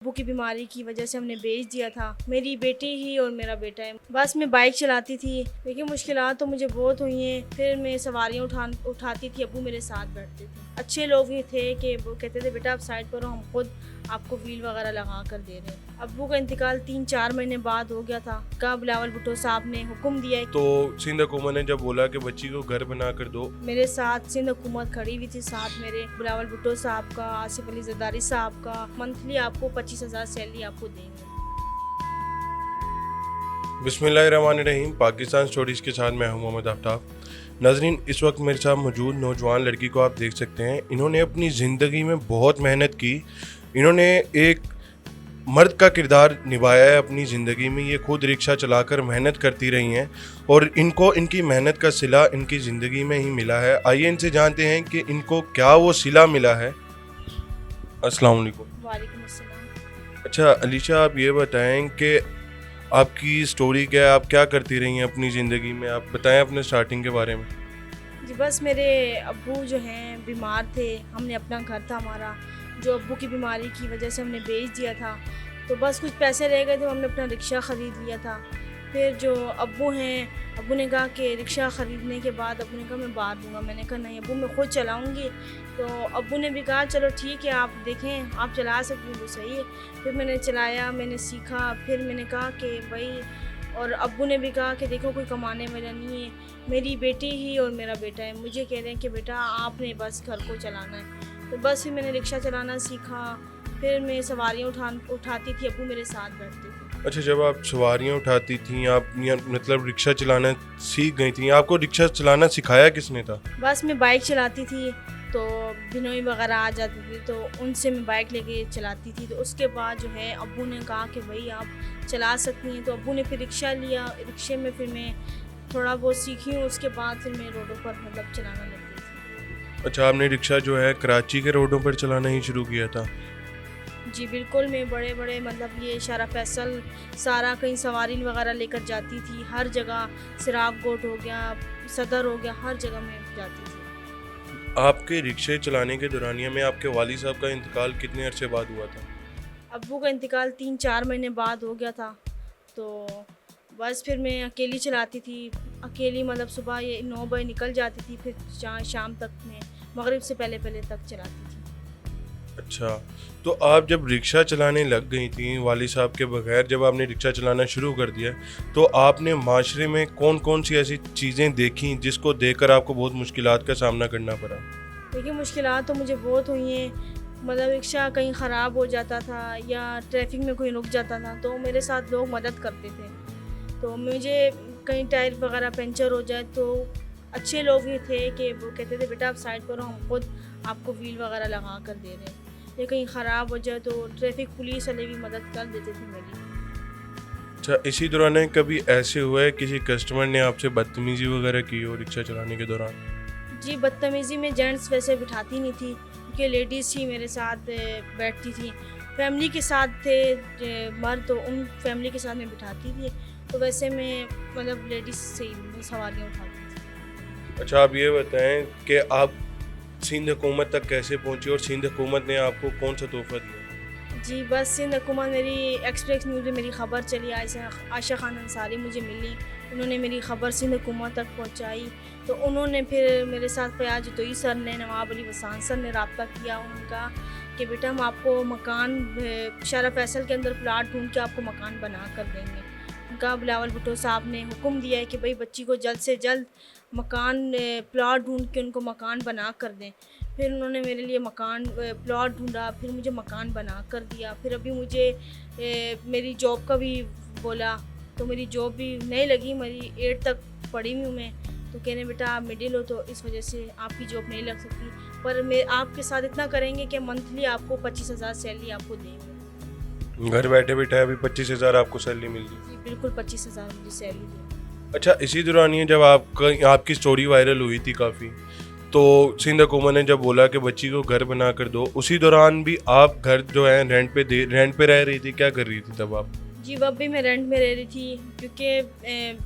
अब्बू की बीमारी की वजह से हमने बेच दिया था। मेरी बेटी ही और मेरा बेटा है। बस मैं बाइक चलाती थी, लेकिन मुश्किलात तो मुझे बहुत हुई हैं। फिर मैं सवारियाँ उठाती थी, अब्बू मेरे साथ बैठते थे। अच्छे लोग ही थे कि वो कहते थे बेटा आप साइड पर हो, हम खुद आपको व्हील वगैरह लगा कर दे रहे हैं। अब्बू का इंतकाल 3-4 महीने बाद हो गया था। का बिलावल भुट्टो साहब ने हुक्म दिया तो सिंध हुकूमत ने जब बोला कि बच्ची को घर बना कर दो, मेरे साथ सिंध हुकूमत खड़ी हुई थी, साथ मेरे बिलावल भुट्टो साहब का, आसिफ अली जरदारी साहब का। मंथली आपको 25,000 सैलरी आपको देंगे। बिस्मिल्लाहिर्रहमानिर्रहीम। पाकिस्तान स्टोरीज़ के साथ मैं हूं मोहम्मद आफ्ताब। नाजरीन, इस वक्त मेरे साथ मौजूद नौजवान लड़की को आप देख सकते हैं। इन्होंने अपनी ज़िंदगी में बहुत मेहनत की। इन्होंने एक मर्द का किरदार निभाया है अपनी ज़िंदगी में। ये खुद रिक्शा चलाकर मेहनत करती रही हैं और इनको इनकी मेहनत का सिला इनकी ज़िंदगी में ही मिला है। आइए इनसे जानते हैं कि इनको क्या वो सिला मिला है। अस्सलाम वालेकुम। वालेकुम अस्सलाम। अच्छा अलीशा, आप ये बताएं कि आपकी स्टोरी क्या है, आप क्या करती रही हैं अपनी ज़िंदगी में, आप बताएं अपने स्टार्टिंग के बारे में। जी बस मेरे अब्बू जो हैं बीमार थे। हमने अपना घर था हमारा, जो अब्बू की बीमारी की वजह से हमने बेच दिया था। तो बस कुछ पैसे रह गए थे, हमने अपना रिक्शा ख़रीद लिया था। फिर जो अब्बू हैं, अब्बू ने कहा कि रिक्शा ख़रीदने के बाद अब्बू ने कहा मैं बाहर दूँगा। मैंने कहा नहीं अब्बू, मैं ख़ुद चलाऊँगी। तो अब्बू ने भी कहा चलो ठीक है, आप देखें आप चला सकती हैं तो सही है। फिर मैंने चलाया, मैंने सीखा। फिर मैंने कहा कि भाई, और अब्बू ने भी कहा कि देखो कोई कमाने वाला नहीं है, मेरी बेटी ही और मेरा बेटा है। मुझे कह रहे हैं कि बेटा आपने बस घर को चलाना है। तो बस फिर मैंने रिक्शा चलाना सीखा। फिर मैं सवारियाँ उठाती थी, अब्बू मेरे साथ बैठते थे। अच्छा, जब आप सवारियाँ उठाती थी, आप मतलब रिक्शा चलाना सीख गई थी, आपको रिक्शा चलाना सिखाया किसने था? बस मैं बाइक चलाती थी, तो बिनोई वगैरह आ जाती थी तो उनसे मैं बाइक लेके चलाती थी। तो उसके बाद जो है अब्बू ने कहा कि भाई आप चला सकती हैं। तो अब्बू ने फिर रिक्शा लिया। रिक्शे में फिर मैं थोड़ा बहुत सीखी हूँ। उसके बाद फिर मैं रोडों पर मतलब चलाना लग गई थी। अच्छा, आपने रिक्शा जो है कराची के रोडों पर चलाना ही शुरू किया था? जी बिल्कुल, मैं बड़े बड़े मतलब ये शारा फैसल सारा कहीं सवारी वगैरह लेकर जाती थी। हर जगह सिराब गोट हो गया, सदर हो गया, हर जगह मैं जाती थी। आपके रिक्शे चलाने के दौरानिया में आपके वाली साहब का इंतकाल कितने अरसे बाद हुआ था? अब्बू का इंतकाल 3-4 महीने बाद हो गया था। तो बस फिर मैं अकेली चलाती थी। अकेली मतलब सुबह ये 9 बजे निकल जाती थी, फिर शाम तक मैं मगरिब से पहले पहले तक चलाती थी। अच्छा, तो आप जब रिक्शा चलाने लग गई थी वाली साहब के बगैर, जब आपने रिक्शा चलाना शुरू कर दिया, तो आपने माशरे में कौन कौन सी ऐसी चीज़ें देखी जिसको देखकर आपको बहुत मुश्किलात का सामना करना पड़ा? देखिए मुश्किलात तो मुझे बहुत हुई हैं। मतलब रिक्शा कहीं ख़राब हो जाता था या ट्रैफिक में कोई रुक जाता था तो मेरे साथ लोग मदद करते थे। तो मुझे कहीं टायर वगैरह पंचर हो जाए तो अच्छे लोग ही थे कि वो कहते थे बेटा आप साइड पर हो, हम खुद आपको व्हील वगैरह लगा कर दे रहे हैं। या कहीं ख़राब हो जाए तो ट्रैफिक पुलिस वाले भी मदद कर देते थे मेरी। अच्छा, इसी दौरान कभी ऐसे हुआ है किसी कस्टमर ने आपसे बदतमीज़ी वगैरह की हो रिक्शा चलाने के दौरान? जी बदतमीज़ी में जेंट्स वैसे बिठाती नहीं थी, क्योंकि लेडीज़ ही मेरे साथ बैठती थी। फैमिली के साथ थे मर्द, तो उन फैमिली के साथ मैं बिठाती थी। तो वैसे मैं मतलब लेडीज़ से ही सवारियाँ उठाती थी। अच्छा, आप ये बताएं कि आप सिंध हुकूमत तक कैसे पहुंचे और सिंध हुकूमत ने आपको कौन सा तोहफा दिया? जी बस सिंध हुकूमत मेरी एक्सप्रेस न्यूज़ में मेरी ख़बर चली, आयशा खान अंसारी मुझे मिली। उन्होंने मेरी ख़बर सिंध हुकूमत तक पहुंचाई। तो उन्होंने फिर मेरे साथ फयाज जतोई सर ने, नवाब अली वसान सर ने रब्ता किया। उन्होंने कहा कि बेटा हम आपको मकान शारा फैसल के अंदर प्लाट ढूंढ के आपको मकान बना कर देंगे। उनका बिलावल भुट्टो साहब ने हुक्म दिया है कि भाई बच्ची को जल्द से जल्द मकान प्लाट ढूंढ के उनको मकान बना कर दें। फिर उन्होंने मेरे लिए मकान प्लॉट ढूंढा, फिर मुझे मकान बना कर दिया। फिर अभी मुझे मेरी जॉब का भी बोला, तो मेरी जॉब भी नहीं लगी। मेरी 8 तक पढ़ी हुई हूँ मैं। तो कहने बेटा आप मिडिल हो तो इस वजह से आपकी जॉब नहीं लग सकती, पर मैं आपके साथ इतना करेंगे कि मंथली आपको 25,000 सैलरी आपको देंगे। घर बैठे बैठे अभी 25,000 आपको सैलरी मिल रही? जी बिल्कुल 25,000 मुझे सैलरी देंगे। अच्छा, इसी दौरान ये जब आपकी स्टोरी वायरल हुई थी काफ़ी, तो सिंध हुकूमत ने जब बोला कि बच्ची को घर बना कर दो, उसी दौरान भी आप घर जो है रेंट पे रह रही थी, क्या कर रही थी तब आप? जी अब भी मैं रेंट में रह रही थी, क्योंकि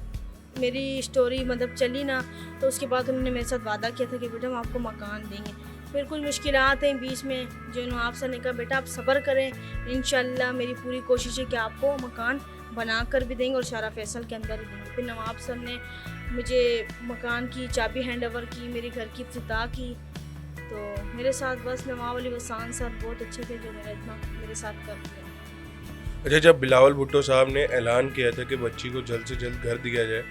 मेरी स्टोरी मतलब चली ना। तो उसके बाद उन्होंने मेरे साथ वादा किया था कि बेटा हम आपको मकान देंगे। फिर कुछ मुश्किलात हैं बीच में, जो नवाब सर ने कहा बेटा आप सब्र करें, इंशाल्लाह मेरी पूरी कोशिश है कि आपको मकान बना कर भी देंगे और शारा फैसल के अंदर ही देंगे। फिर नवाब सर ने मुझे मकान की चाबी हैंड ओवर की, मेरे घर की इफ्तिताह की। तो मेरे साथ बस नवाब अली वसान सर बहुत अच्छे थे, जो मेरा इतना मेरे साथ कर दिया। अच्छा, जब बिलावल भुट्टो साहब ने ऐलान किया था कि बच्ची को जल्द से जल्द घर दिया जाए,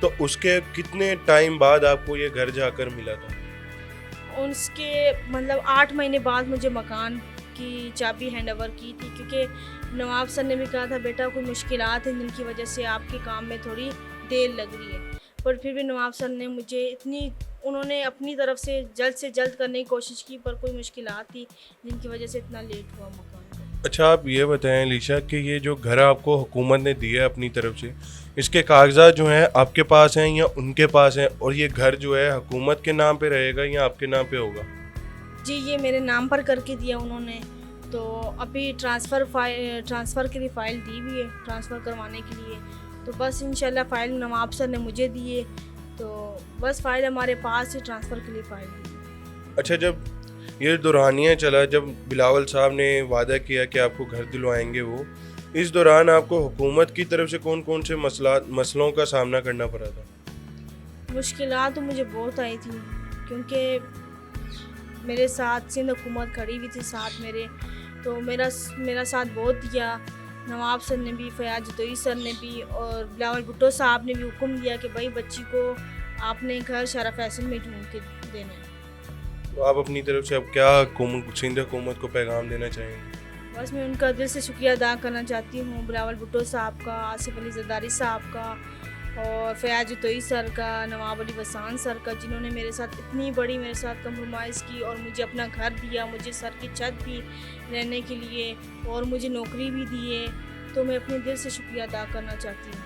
तो उसके कितने टाइम बाद आपको ये घर जाकर मिला था? उसके मतलब 8 महीने बाद मुझे मकान की चाबी हैंड ओवर की थी, क्योंकि नवाब सर ने भी कहा था बेटा कोई मुश्किलात हैं जिनकी वजह से आपके काम में थोड़ी देर लग रही है, पर फिर भी नवाब सर ने मुझे उन्होंने अपनी तरफ से जल्द करने की कोशिश की, पर कोई मुश्किलात थी जिनकी वजह से इतना लेट हुआ मकान का। अच्छा, आप ये बताएं लीशा कि ये जो घर आपको हुकूमत ने दिया है अपनी तरफ से, इसके कागजात जो हैं आपके पास हैं या उनके पास हैं, और ये घर जो है हुकूमत के नाम पे रहेगा या आपके नाम पे होगा? जी, ये मेरे नाम पर करके दिया उन्होंने। तो अभी ट्रांसफ़र के लिए फ़ाइल दी हुई है, ट्रांसफ़र करवाने के लिए। तो बस इंशाल्लाह फ़ाइल नवाब सर ने मुझे दिए, तो बस फ़ाइल हमारे पास है, ट्रांसफ़र के लिए फ़ाइल दी। अच्छा, जब ये दौरानिया चला, जब बिलावल साहब ने वादा किया कि आपको घर दिलवाएंगे वो, इस दौरान आपको हुकूमत की तरफ से कौन कौन से मसलों का सामना करना पड़ा था? मुश्किलात तो मुझे बहुत आई थी, क्योंकि मेरे साथ सिंध हुकूमत खड़ी हुई थी साथ मेरे, तो मेरा साथ बहुत दिया। नवाब सर ने भी, फयाज जतोई सर ने भी और बिलावल भुट्टो साहब ने भी हुक्म दिया कि भाई बच्ची को आपने घर शारा फैसल में ढूंढ के देना है। तो आप अपनी तरफ से अब क्या सिंध हुकूमत को पैगाम देना चाहेंगे? बस मैं उनका दिल से शुक्रिया अदा करना चाहती हूँ, बिलावल भुट्टो साहब का, आसिफ अली जरदारी साहब का और फयाज जतोई सर का, नवाब अली वसान सर का, जिन्होंने मेरे साथ इतनी बड़ी मेरे साथ कंप्रोमाइज़ की और मुझे अपना घर दिया, मुझे सर की छत भी रहने के लिए और मुझे नौकरी भी दी है। तो मैं अपने दिल से शुक्रिया अदा करना चाहती हूँ।